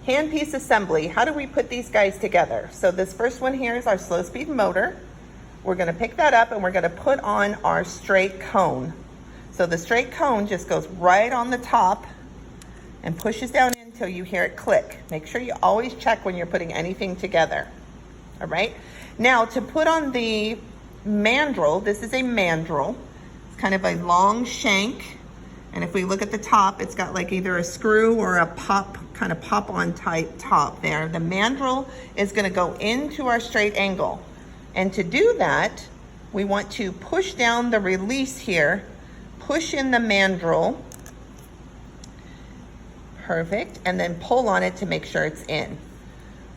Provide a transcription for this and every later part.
handpiece assembly. How do we put these guys together? So this first one here is our slow speed motor. We're gonna pick that up and we're gonna put on our straight cone. So the straight cone just goes right on the top and pushes down in until you hear it click. Make sure you always check when you're putting anything together, all right? Now to put on the mandrel, this is a mandrel. It's kind of a long shank. And if we look at the top, it's got like either a screw or a kind of pop-on type top there. The mandrel is gonna go into our straight angle. And to do that, we want to push down the release here, push in the mandrel, perfect, and then pull on it to make sure it's in.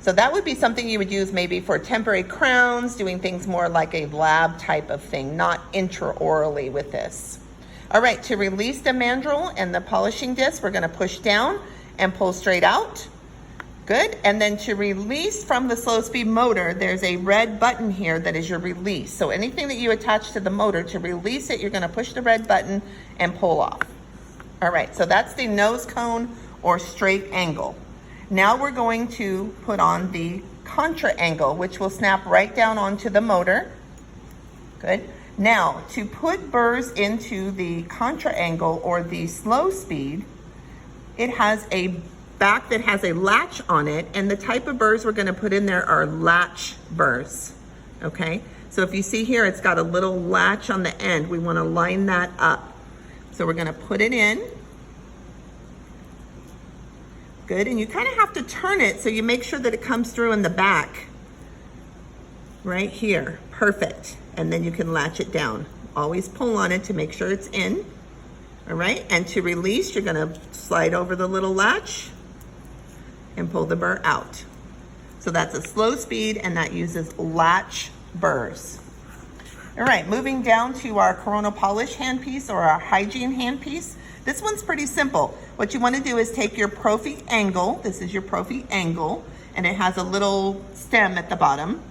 So that would be something you would use maybe for temporary crowns, doing things more like a lab type of thing, not intraorally with this. All right, to release the mandrel and the polishing disc, we're gonna push down and pull straight out. Good, and then to release from the slow speed motor, there's a red button here that is your release. So anything that you attach to the motor, to release it, you're gonna push the red button and pull off. All right, so that's the nose cone or straight angle. Now we're going to put on the contra angle, which will snap right down onto the motor. Good. Now, to put burrs into the contra angle or the slow speed, it has a back that has a latch on it, and the type of burrs we're gonna put in there are latch burrs, okay? So if you see here, it's got a little latch on the end. We wanna line that up. So we're gonna put it in. Good, and you kind of have to turn it so you make sure that it comes through in the back. Right here, perfect. And then you can latch it down. Always pull on it to make sure it's in. All right, and to release, you're gonna slide over the little latch and pull the burr out. So that's a slow speed, and that uses latch burrs. All right, moving down to our Corona Polish handpiece or our hygiene handpiece. This one's pretty simple. What you wanna do is take your Profi angle, this is your Profi angle, and it has a little stem at the bottom.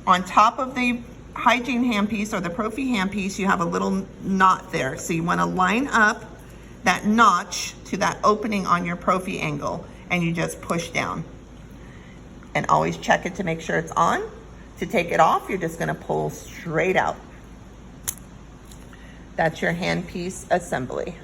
On top of the hygiene handpiece or the Profi handpiece, you have a little knot there. So you wanna line up that notch to that opening on your Profi angle, and you just push down. And always check it to make sure it's on. To take it off, you're just gonna pull straight out. That's your handpiece assembly.